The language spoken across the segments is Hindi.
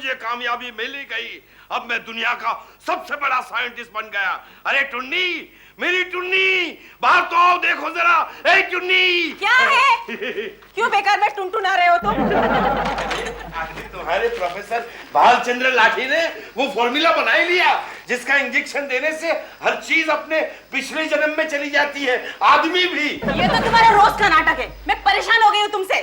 मुझे कामयाबी मिल ही गई। अब मैं दुनिया का सबसे बड़ा साइंटिस्ट बन गया। अरे टुन्नी, मेरी टुन्नी, बाहर तो आओ, देखो जरा। ए टुन्नी, क्या है? क्यों बेकार में टुनटुना रहे हो तुम? तुम्हारे प्रोफेसर भालचंद्र लाठी ने वो फॉर्मूला बना ही लिया जिसका इंजेक्शन देने से हर चीज अपने पिछले जन्म में चली जाती है, आदमी भी। ये तो तुम्हारा रोज का नाटक है। मैं परेशान हो गई हूँ तुमसे।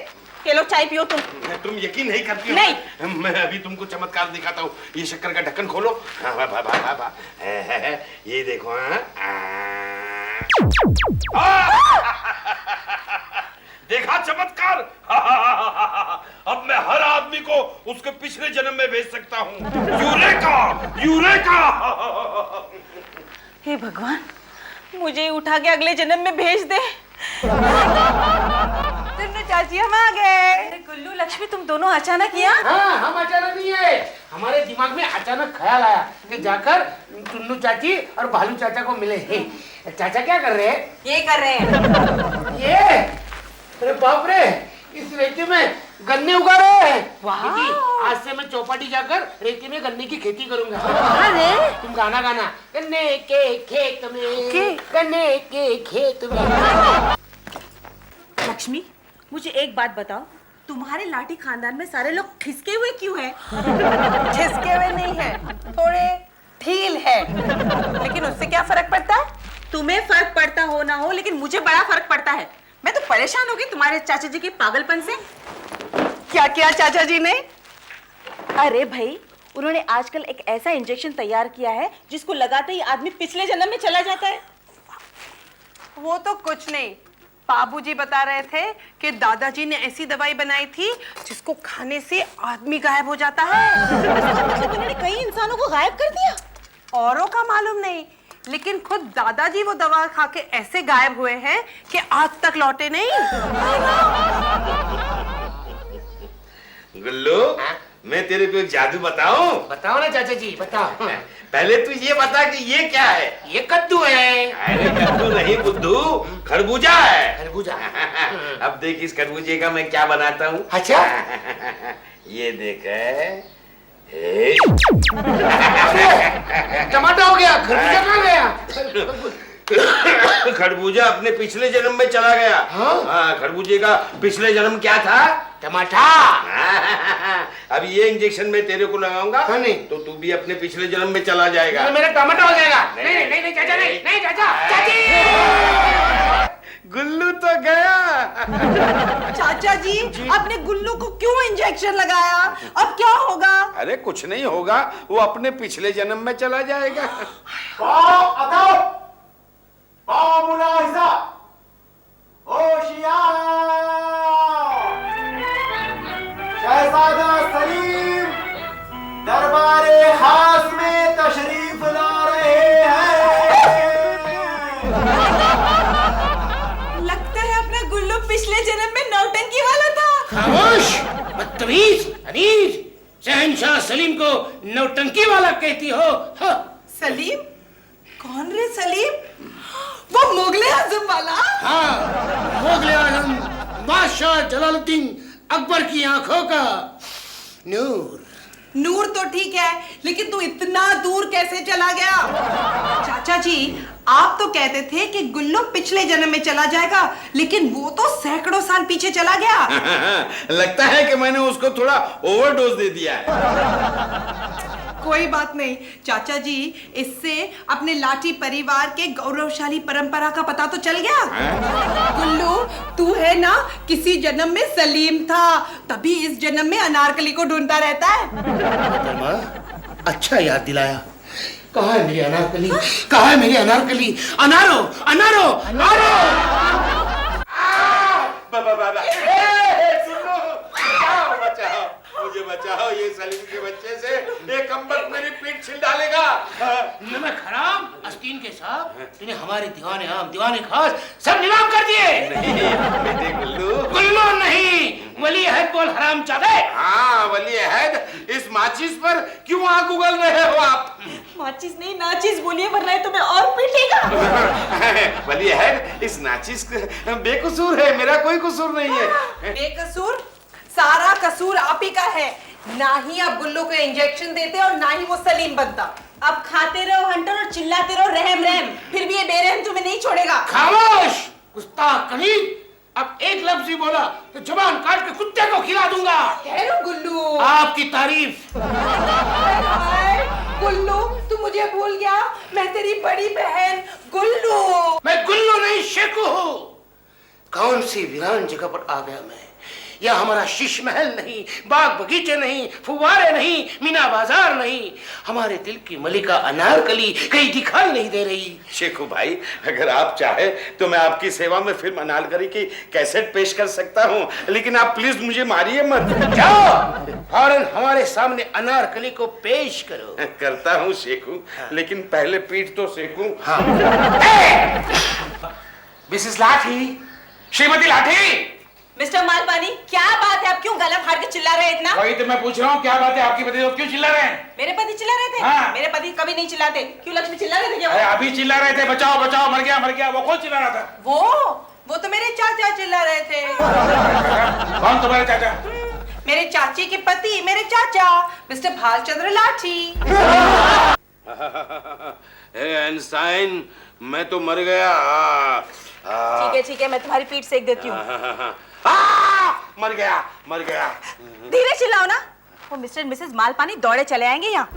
ये लो चाय पियो तुम यकीन नहीं करती हो? नहीं। मैं अभी तुमको चमत्कार दिखाता हूँ। ये शक्कर का ढक्कन खोलो। हाँ, वाह, वाह, वाह, वाह। ये देखो। देखा चमत्कार? अब मैं हर आदमी को उसके पिछले जन्म में भेज सकता हूँ। Eureka, eureka. हे भगवान, मुझे उठा के अगले जन्म में भेज दे। टुन्नू चाची, हम आ गए। गुल्लू, लक्ष्मी, तुम दोनों अचानक यहाँ? हाँ, हम अचानक नहीं है। हमारे दिमाग में अचानक ख्याल आया कि जाकर टुन्नू चाची और भालू चाचा को मिले। चाचा क्या कर रहे हैं? ये कर रहे हैं। ये, अरे बाप रे, इस रेती में गन्ने उगा रहे हैं। वाह। आज से मैं चौपाटी जाकर रेती में गन्ने की खेती करूंगा। अरे तुम गाना गाना, गन्ने के खेत में, गन्ने के खेत में। लक्ष्मी, मुझे एक बात बताओ, तुम्हारे लाठी खानदान में सारे लोग खिसके हुए क्यों हैं? खिसके हुए नहीं है, थोड़े ढील है। लेकिन उससे क्या फर्क पड़ता है? तुम्हें फर्क पड़ता हो ना हो, लेकिन मुझे बड़ा फर्क पड़ता है। मैं तो परेशान हो गई तुम्हारे चाचा जी के पागलपन से। क्या किया चाचा जी ने? अरे भाई, उन्होंने आजकल एक ऐसा इंजेक्शन तैयार किया है जिसको लगाते ही आदमी पिछले जन्म में चला जाता है। वो तो कुछ नहीं, बाबूजी बता रहे थे कि दादाजी ने ऐसी दवाई बनाई थी जिसको खाने से आदमी गायब हो जाता है। मतलब उन्होंने कई इंसानों को गायब कर दिया। औरों का मालूम नहीं, लेकिन खुद दादाजी वो दवा खा के ऐसे गायब हुए हैं कि आज तक लौटे नहीं। गुल्लू, मैं तेरे को एक जादू बताऊं? बताओ ना चाचा जी, बताओ। पहले तू ये बता कि ये क्या है? ये कद्दू है। अरे कद्दू नहीं बुद्धू, खरबूजा है। खरबूजा। अब देख इस खरबूजे का मैं क्या बनाता हूँ। अच्छा। ये देख, टमाटर हो गया, खरबूजा कहाँ गया? खरबूजा अपने पिछले जन्म में चला गया। हाँ, खरबूजे का पिछले जन्म क्या था? टमाटर। अब ये इंजेक्शन मैं तेरे को लगाऊंगा। हाँ, नहीं तो तू भी अपने पिछले जन्म में चला जाएगा। तो मेरा टमाटर हो जाएगा। नहीं नहीं नहीं चाचा, नहीं नहीं चाचा, चाची। गुल्लू तो गया। चाचा जी, आपने गुल्लू को क्यों इंजेक्शन लगाया? अब क्या होगा? अरे कुछ नहीं होगा, वो अपने पिछले जन्म में चला जाएगा। शहजादा सलीम दरबारे खास में तशरीफ ला रहे हैं। लगता है अपना गुल्लू पिछले जन्म में नौटंकी वाला था। खामोश, बदतमीज, अनीज। शहंशाह सलीम को नौटंकी वाला कहती हो? सलीम? कौन रे सलीम? वो मुगले आजम वाला? हाँ, मुगले आजम बादशाह जलालुद्दीन अकबर की आंखों का नूर। नूर तो ठीक है, लेकिन तू इतना दूर कैसे चला गया? चाचा जी, आप तो कहते थे कि गुल्लू पिछले जन्म में चला जाएगा, लेकिन वो तो सैकड़ों साल पीछे चला गया। लगता है कि मैंने उसको थोड़ा ओवरडोज दे दिया है। कोई बात नहीं चाचा जी, इससे अपने लाठी परिवार के गौरवशाली परंपरा का पता तो चल गया। गुल्लू, तू है ना किसी जन्म में सलीम था, तभी इस जन्म में अनारकली को ढूंढता रहता है। अच्छा याद दिलाया। कहाँ है मेरी अनारकली? कहाँ है मेरी अनारकली? अनारो, अनारो, अनारो। बचाओ, मुझे बचाओ, ये सलीम के बच्चे से ये कमबख्त मेरी पीठ छिल डालेगा। नमक हराम, अस्तीन के साहब, तूने हमारे दीवाने आम, दीवाने खास सब नीलाम कर दिए। नहीं बेटे गुल्लू। गुल्लू नहीं, वली अहद बोल हराम चादे। हाँ, वली अहद, इस माचिस पर क्यों आग उगल रहे हो आप? माचिस नहीं, नाचिस बोलिए, वरना तुम्हें और पीटेगा। वली अहद, इस नाचिस बेकसूर है, मेरा कोई कसूर नहीं है। बेकसूर? सारा कसूर आप ही का है। ना ही आप गुल्लू को इंजेक्शन देते और ना ही वो सलीम बनता। अब खाते रहो हंटर और चिल्लाते रहो रहम रहम, फिर भी ये बेरहम तुम्हें नहीं छोड़ेगा। खामोश गुस्ताख कनीज, अब एक लफ्ज ही बोला तो जुबान काट के कुत्ते को खिला दूंगा। कह लो गुल्लू। आपकी तारीफ। हाय, गुल्लू तू मुझे भूल गया, मैं तेरी बड़ी बहन गुल्लू। मैं गुल्लू नहीं शेखू हूँ। कौन सी वीरान जगह पर आ गया मैं। यह हमारा शीश महल नहीं, बाग बगीचे नहीं, फुवारे नहीं, मीना बाजार नहीं, हमारे दिल की मलिका अनारकली कहीं दिखाई नहीं दे रही। शेखू भाई, अगर आप चाहे तो मैं आपकी सेवा में फिल्म अनारकली की कैसेट पेश कर सकता हूँ, लेकिन आप प्लीज मुझे मारिए मत। जाओ फौरन हमारे सामने अनारकली को पेश करो। करता हूँ शेखू, लेकिन पहले पीठ तो सेकूं। हाँ। मिसेस लाठी, श्रीमती लाठी। मिस्टर मालपानी, क्या बात है, आप क्यों गला फाड़ के चिल्ला रहे हैं इतना? वही तो मैं पूछ रहा हूँ, क्या बात है आपकी पति तो क्यों चिल्ला रहे हैं? मेरे पति चिल्ला रहे थे? हाँ। मेरे पति कभी नहीं चिल्लाते। क्यों लक्ष्मी चिल्ला रहे थे क्या? अरे अभी चिल्ला रहे थे, बचाओ बचाओ, मर गया, वो कौन चिल्ला रहा था? वो तो मेरे चाचा चिल्ला रहे थे। कौन तुम्हारे चाचा? मेरे चाची के पति, मेरे चाचा मिस्टर भालचंद्र लाठी। आइंस्टाइन, मैं तो मर गया। ठीक है, मैं तुम्हारी पीठ सेक देती हूँ। मर गया। धीरे चिल्लाओ ना, वो मिस्टर मिसेस मालपानी दौड़े चले आएंगे यहाँ।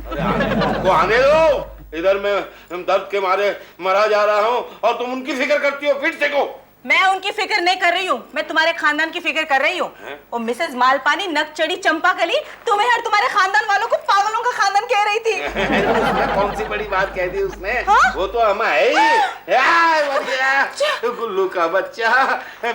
को आने दो, इधर मैं दर्द के मारे मरा जा रहा हूँ और तुम उनकी फिक्र करती हो। फिर से को मैं उनकी फिक्र नहीं कर रही हूँ, मैं तुम्हारे खानदान की फिक्र कर रही हूँ। वो मिसेस मालपानी नक चढ़ी चंपाकली तुम्हें और तुम्हारे खानदान वालों को पागलों का खानदान कह रही थी। कौन सी बड़ी बात कह दी उसने? हाँ? वो तो हम है ही। गुल्लू का बच्चा,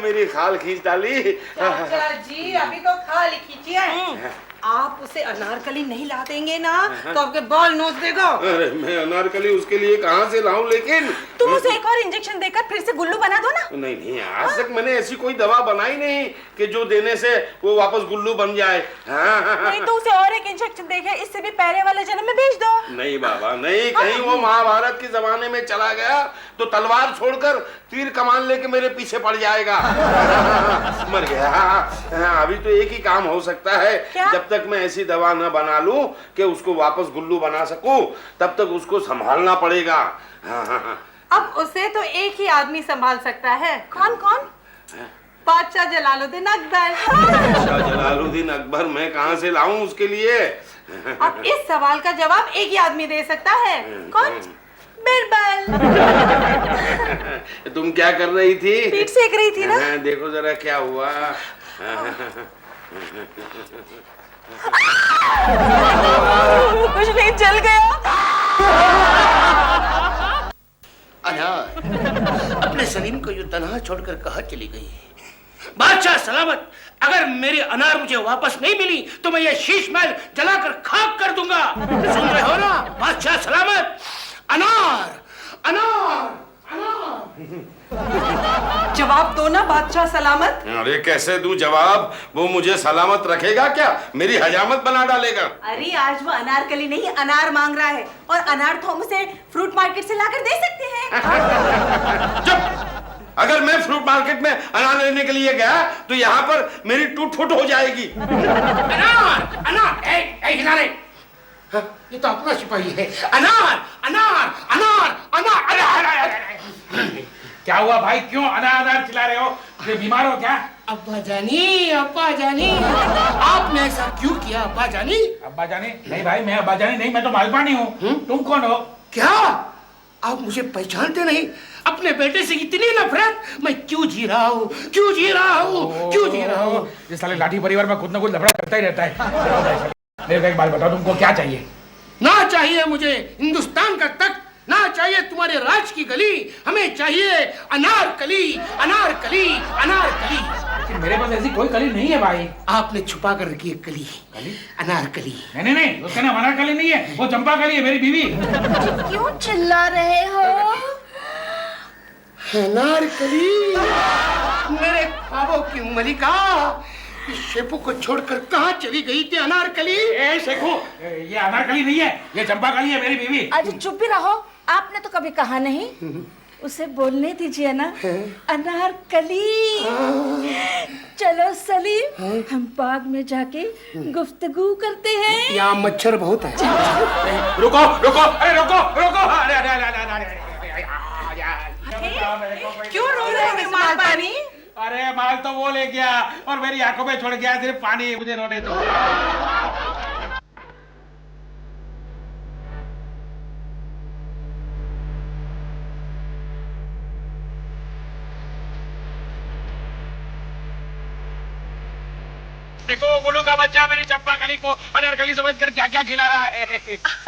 मेरी खाल खींच डाली। चाचा जी अभी तो खाल खींचिए। आप उसे अनारकली नहीं ला देंगे ना तो आपके बाल नोच देगा। अरे मैं अनारकली उसके लिए कहाँ से लाऊं? लेकिन तुम उसे एक और इंजेक्शन देकर फिर से गुल्लू बना दो ना। नहीं, आज तक मैंने ऐसी कोई दवा बनाई नहीं कि जो देने से वो वापस गुल्लू बन जाए। नहीं तो उसे और एक इंजेक्शन देके इससे भी पहले वाले जन्म में भेज दो। नहीं बाबा नहीं, कहीं वो महाभारत के जमाने में चला गया तो तलवार छोड़कर तीर कमान लेके मेरे पीछे पड़ जाएगा। मर गया। अभी तो एक ही काम हो सकता है, जब तक मैं ऐसी दवा न बना लूं कि उसको वापस गुल्लू बना सकूं, तब तक उसको संभालना पड़ेगा। अब उसे तो एक ही आदमी संभाल सकता है। कौन? बादशाह जलालुद्दीन अकबर। बादशाह जलालुद्दीन अकबर मैं कहाँ से लाऊं उसके लिए? अब इस सवाल का जवाब एक ही आदमी दे सकता है। कौन? बिरबल। तुम क्या कर रही थी? पीठ सेक रही थी ना। देखो जरा क्या हुआ। कुछ नहीं, जल गया। अनार अपने सलीम को यूं तनहा छोड़कर कहाँ चली गई? बादशाह सलामत, अगर मेरी अनार मुझे वापस नहीं मिली तो मैं ये शीश महल जलाकर खाक कर दूंगा। सुन रहे हो ना बादशाह सलामत? अनार अनार अनार। जवाब दो ना बादशाह सलामत। अरे कैसे दूं जवाब? वो मुझे सलामत रखेगा क्या? मेरी हजामत बना डालेगा। अरे आज वो अनारकली नहीं अनार मांग रहा है, और अनार तो हम उसे फ्रूट मार्केट से लाकर दे सकते हैं। चुप! अगर मैं फ्रूट मार्केट में अनार लेने के लिए गया तो यहाँ पर मेरी टूट फुट हो जाएगी। अनार अनार हिलाने, ये तो अपना सिपाही है। अनार अनार अनार अनार अनार। क्या हुआ भाई, क्यों अनार चिल्ला रहे हो? बीमार हो क्या? अब्बा जानी आपने ऐसा क्यों किया? अब्बा जानी? अब्बा जानी नहीं भाई, मैं अब्बा जानी नहीं, मैं तो मालपानी हूँ। तुम कौन हो? क्या आप मुझे पहचानते नहीं? अपने बेटे से इतनी नफरत? मैं क्यों जी रहा हूँ? इस साले लाठी परिवार में कुछ न कुछ लफड़ा करता ही रहता है। मेरे को एक बात बताओ, तुमको क्या चाहिए? ना चाहिए मुझे हिंदुस्तान का तख्त, ना चाहिए तुम्हारे राज की गली, हमें चाहिए अनारकली अनारकली अनारकली। लेकिन मेरे पास ऐसी कोई कली नहीं है भाई। आपने छुपा कर रखी है कली, अनारकली। नहीं, उसका नाम अनारकली नहीं है, वो चंपा कली है, मेरी बीवी। क्यों चिल्ला रहे हो? अनारकली मेरे ख्वाबों की मलिका, शेपू को छोड़कर कहाँ चली गई थी अनारकली? ए शेखू, ये अनारकली नहीं है, ये चंपा कली है, मेरी बीवी। आज चुप ही रहो, आपने तो कभी कहा नहीं। उसे बोलने दीजिए ना। अनारकली। चलो सलीम, हम बाग में जाके गुफ्तगू करते हैं। यहाँ मच्छर बहुत है। रुको रुको, अरे रुको रुको, अरे अरे अरे अरे अरे क्यों रो रहे हैं माल पानी? अरे माल तो वो ले गया और मेरी आंखों में छोड़ गया सिर्फ पानी, मुझे रोने दो। देखो गुल्लू का बच्चा मेरी चंपा कली को अनारकली समझकर क्या क्या खिला रहा है।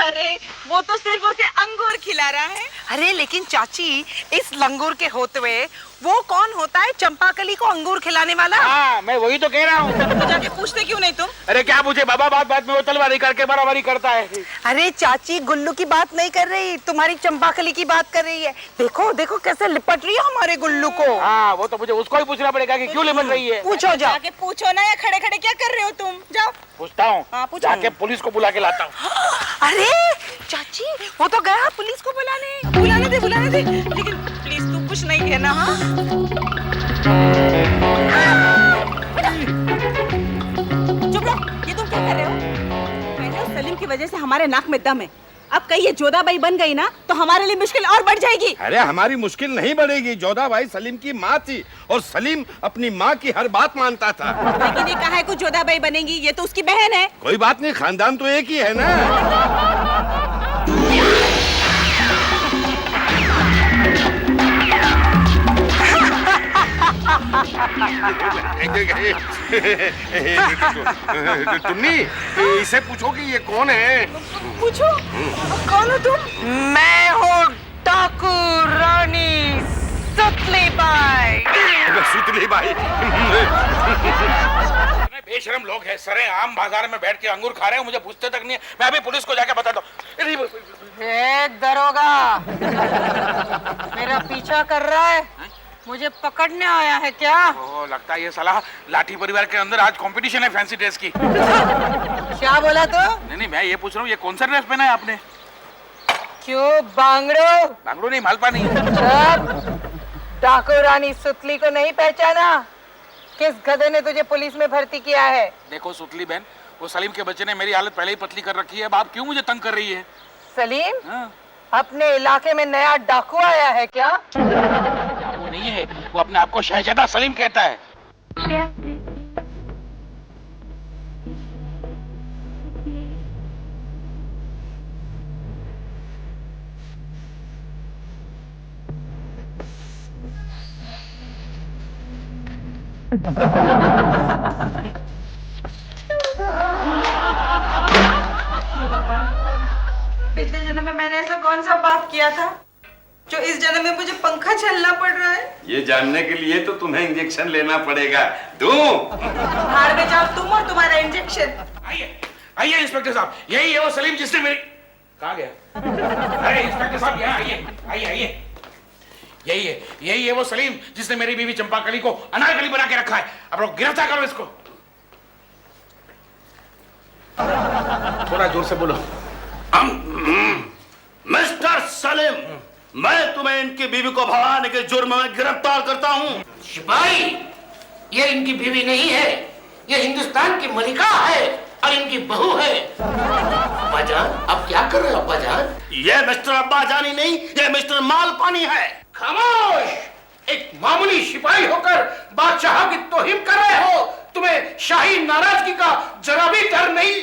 अरे वो तो सिर्फ उसे अंगूर खिला रहा है। अरे लेकिन चाची, इस लंगूर के होते हुए वो कौन होता है चंपाकली को अंगूर खिलाने वाला? हाँ, मैं वही तो कह रहा हूँ। तो जाके पूछते क्यों नहीं तुम? अरे क्या पूछे बाबा, बात बात में वो तलवारी करके बराबरी करता है। अरे चाची, गुल्लू की बात नहीं कर रही, तुम्हारी चंपाकली की बात कर रही है। देखो देखो कैसे लिपट रही है हमारे गुल्लू को। हाँ, वो तो मुझे उसको ही पूछना पड़ेगा कि क्यों लिपट रही है। पूछो, जाके पूछो ना, या खड़े खड़े क्या कर रहे हो तुम? जाओ पूछता हूँ। हाँ, पूछो। जाके पुलिस को बुला के लाता हूँ। अरे चाची, वो तो गया पुलिस को बुलाने। बुलाने दे, लेकिन प्लीज तू कुछ नहीं कहना। हाँ, चुप रहो। ये तुम क्या कर रहे हो? पहले उस सलीम की वजह से हमारे नाक में दम है, अब कहीं ये जोधाबाई बन गई ना तो हमारे लिए मुश्किल और बढ़ जाएगी। अरे हमारी मुश्किल नहीं बढ़ेगी। जोधाबाई सलीम की माँ थी और सलीम अपनी माँ की हर बात मानता था। लेकिन ये कहा है कुछ जोधाबाई बनेगी, ये तो उसकी बहन है। कोई बात नहीं, खानदान तो एक ही है ना। तुन्नी, इसे पूछो कि ये कौन है। पूछो, कौन हो तुम? मैं हूँ डाकू रानी सुतली बाई। सुतली बाई। बेशरम लोग हैं, सरे आम बाजार में बैठ के अंगूर खा रहे हैं, मुझे पूछते तक नहीं है। मैं अभी पुलिस को जाके बताता हूँ। दरोगा मेरा पीछा कर रहा है, मुझे पकड़ने आया है क्या? ओ, लगता है ये साला लाठी परिवार के अंदर आज कंपटीशन है फैंसी ड्रेस की। क्या बोला तो? नहीं, मैं ये पूछ रहा हूँ, ये कौन सा ड्रेस पहना है आपने? क्यों बांगड़ो? बांगड़ू नहीं, मालपानी। डाकू रानी सुतली को नहीं पहचाना? किस गधे ने तुझे पुलिस में भर्ती किया है? देखो सुतली बहन, वो सलीम के बच्चे ने मेरी हालत पहले ही पतली कर रखी है, अब आप क्यों मुझे तंग कर रही है? सलीम, हाँ। अपने इलाके में नया डाकू आया है क्या? वो नहीं है, वो अपने आप को शहजादा सलीम कहता है। पिछले जन्म में मैंने ऐसा कौन सा पाप किया था जो इस जन्म में मुझे पंखा झेलना पड़ रहा है? ये जानने के लिए तो तुम्हें इंजेक्शन लेना पड़ेगा। दूं? भाड़ में जाओ तुम और तुम्हारा इंजेक्शन। आइए आइए इंस्पेक्टर साहब, यही है वो सलीम जिसने मेरी... कहाँ गया? अरे इंस्पेक्टर साहब, यहाँ आइए आइए आइए। यही है वो सलीम जिसने मेरी बीवी चंपाकली को अनारकली बना के रखा है। अब लोग गिरफ्तार करो इसको। थोड़ा जोर से बोलो। मिस्टर सलीम, मैं तुम्हें इनकी बीवी को भगाने के जुर्म में गिरफ्तार करता हूँ। सिपाही, ये इनकी बीवी नहीं है, ये हिंदुस्तान की मलिका है और इनकी बहू है। अब्बाजान, अब क्या कर रहे हो अब्बाजान? ये मिस्टर अब्बाजानी नहीं, ये मिस्टर मालपानी है। खामोश! एक मामूली सिपाही होकर बादशाह की तौहीन कर रहे हो। तुम्हें शाही नाराजगी का जरा भी डर नहीं?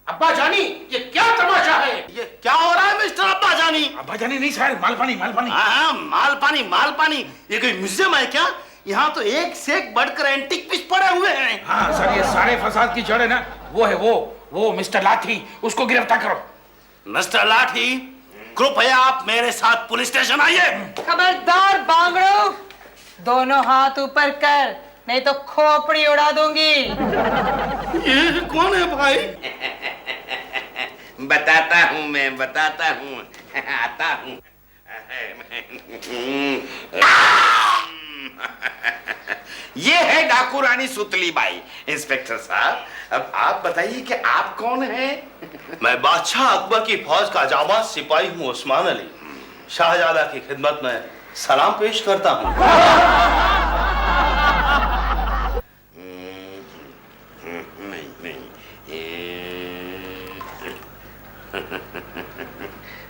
अब्बाजानी, ये क्या तमाशा है? ये क्या हो रहा है मिस्टर अब्बाजानी? अब्बाजानी नहीं सर, मालपानी मालपानी। हाँ, मालपानी। ये कोई म्यूजियम है क्या? यहाँ तो एक से एक बढ़कर एंटीक पीस पड़े हुए हैं। हाँ सर, ये सारे फसाद की जड़ है ना, वो है वो मिस्टर लाठी, उसको गिरफ्तार करो। मिस्टर लाठी, कृपया आप मेरे साथ पुलिस स्टेशन आइए। खबरदार बांगड़ो, दोनों हाथ ऊपर कर, नहीं तो खोपड़ी उड़ा दूंगी। ये कौन है भाई? बताता हूँ आता हूँ। ये है डाकू रानी सुतली बाई। इंस्पेक्टर साहब, अब आप बताइए कि आप कौन हैं? मैं बादशाह अकबर की फौज का जाबाज सिपाही हूँ उस्मान अली। शाहजादा की खिदमत में सलाम पेश करता हूँ। नहीं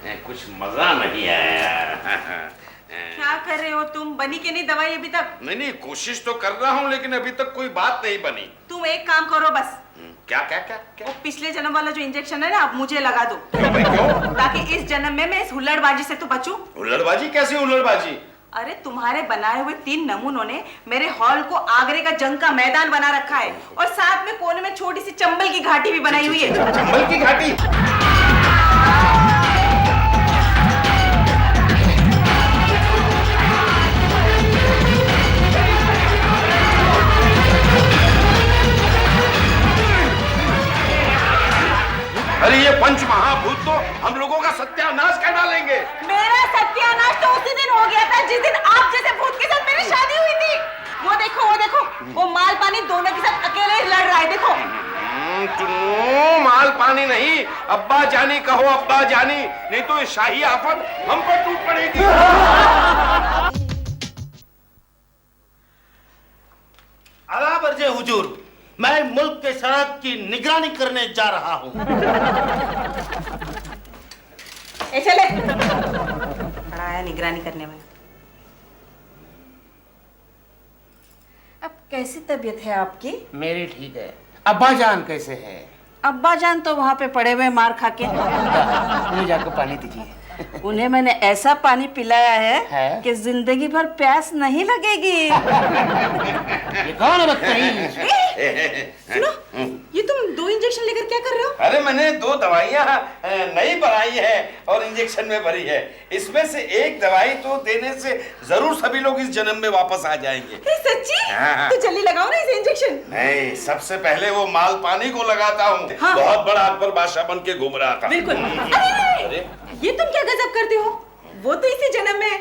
नहीं कुछ मजा नहीं आया। क्या कर रहे हो तुम? बनी के नहीं दवाई अभी तक? नहीं नहीं कोशिश तो कर रहा हूँ लेकिन अभी तक कोई बात नहीं बनी। तुम एक काम करो बस, क्या क्या क्या क्या? वो पिछले जन्म वाला जो इंजेक्शन है ना, अब मुझे लगा दो। क्यों भाई क्यों? ताकि इस जन्म में मैं इस हुल्लड़बाजी से तो बचूं। हुल्लड़बाजी? कैसी हुल्लड़बाजी? अरे तुम्हारे बनाए हुए 3 नमूनों ने मेरे हॉल को आगरे का जंग का मैदान बना रखा है, और साथ में कोने में छोटी सी चंबल की घाटी भी बनाई हुई है। चंबल की घाटी? अरे ये पंच महाभूत तो हम लोगों का सत्यानाश कर डालेंगे। मेरा सत्यानाश तो उसी दिन हो गया था जिस दिन आप जैसे भूत के साथ मेरी शादी हुई थी। वो देखो वो माल पानी दोनों के साथ अकेले ही लड़ रहा है। देखो चुन्नू, माल पानी नहीं, अब्बा जानी कहो अब्बा जानी, नहीं तो ये शाही आफत हम पर टूट पड़ेगी। आला बरजे हुजूर, मैं मुल्क के सड़क की निगरानी करने जा रहा हूँ। ए चले, खड़ा आया निगरानी करने में। अब कैसी तबीयत है आपकी? मेरी ठीक है। अब्बा जान कैसे है? अब्बा जान तो वहाँ पे पड़े हुए मार खा के। उन्हें जाकर पानी दीजिए। उन्हें मैंने ऐसा पानी पिलाया है? कि जिंदगी भर प्यास नहीं लगेगी। ये कौन है बदतमीज? सुनो, ये तुम 2 इंजेक्शन लेकर क्या कर रहे हो? अरे मैंने 2 दवाइयाँ नई बनाई है और इंजेक्शन में भरी है। इसमें से एक दवाई तो देने से जरूर सभी लोग इस जन्म में वापस आ जाएंगे। सच्ची? हाँ। तो जल्दी लगाओ ना इसे इंजेक्शन। नहीं, सबसे पहले वो माल पानी को लगाता हूँ। हाँ। बहुत बड़ा अकबर बादशाह बन के घूम रहा था। बिल्कुल। अरे ये तुम क्या गजब करते हो? वो तो इसी जन्म में है।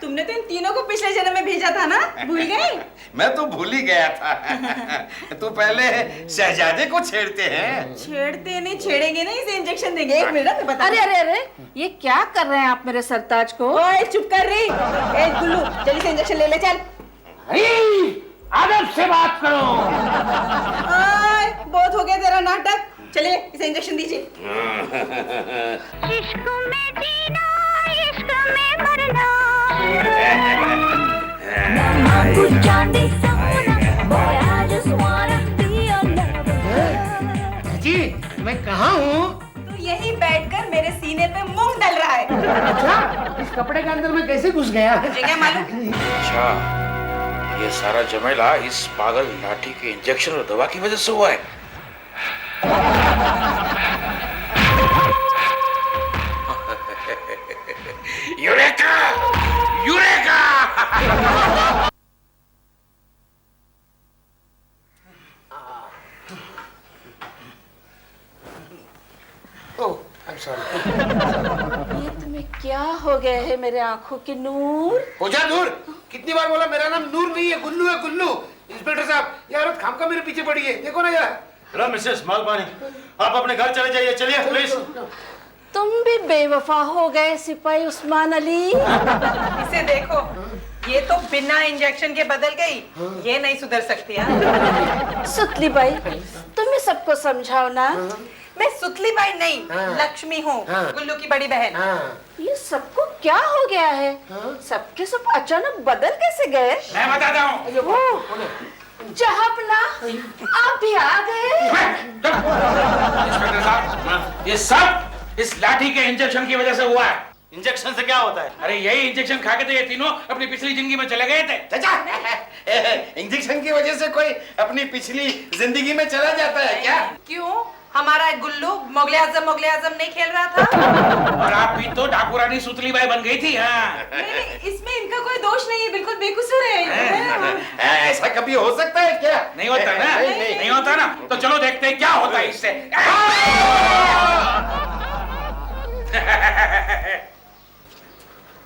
तुमने तो इन तीनों को पिछले जन्म में भेजा था ना, भूल गए? मैं तो भूल ही गया था। तो पहले शहजादे को छेड़ते हैं। छेड़ते नहीं, छेड़ेंगे नहीं, इसे इंजेक्शन देंगे। 1 मिनट में बता। अरे ये क्या कर रहे हैं आप मेरे सरताज को? ओए चुप कर रही। ए गुल्लू, जल्दी से इंजेक्शन ले ले चल। अदब से बात करो। बहुत हो गया तेरा नाटक। चलिए इसे इंजेक्शन दीजिए। इश्क में जीना, इश्क में मरना। जी, मैं कहाँ हूँ? तू यहीं बैठकर मेरे सीने पे मूंग डल रहा है। अच्छा, इस कपड़े के अंदर मैं कैसे घुस गया? मुझे क्या मालूम? अच्छा, ये सारा झमेला इस पागल लाठी के इंजेक्शन और दवा की वजह से हुआ है। यूरेका! यूरेका! ये तुम्हें क्या हो गया है मेरे आंखों के नूर? हो जा दूर। कितनी बार बोला मेरा नाम नूर नहीं है, गुल्लू है, गुल्लू। इंस्पेक्टर साहब, ये औरत खामखा मेरे पीछे पड़ी है, देखो ना यार। हेलो मिसेस मालपानी, आप अपने घर चले जाइए। चलिए प्लीज। तुम भी बेवफा हो गए सिपाही उस्मान अली। इसे देखो, ये तो बिना इंजेक्शन के बदल गई। ये नहीं सुधर सकती। सुतली बाई, तुम्हें सबको समझाओ ना। मैं सुतली बाई नहीं, लक्ष्मी हूँ, गुल्लू की बड़ी बहन। ये सबको क्या हो गया है? सबके सब अचानक बदल कैसे गए? मैं बताता हूँ। जहापना, आप भी आ गए। इंस्पेक्टर साहब, ये सब इस लाठी के इंजेक्शन की वजह से हुआ है। इंजेक्शन से क्या होता है? अरे यही इंजेक्शन खा के तो ये तीनों अपनी पिछली जिंदगी में चले गए थे। चाचा, इंजेक्शन की वजह से कोई अपनी पिछली जिंदगी में चला जाता है क्या? क्यों? हमारा गुल्लू मोगले आजम नहीं खेल रहा था? और आप भी तो डाकू रानी सुतली बाई बन गई थी। हाँ। नहीं, इसमें इनका कोई दोष नहीं है, बिल्कुल बेकसूर है। ऐसा कभी हो सकता है क्या? नहीं होता ना? नहीं होता ना? तो चलो देखते हैं क्या होता है इससे।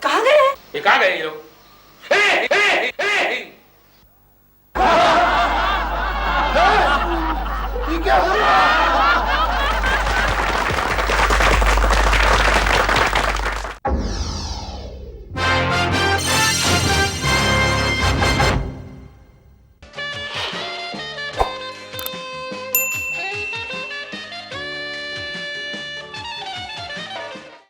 कहाँ गए? ये कहाँ गए ये लोग?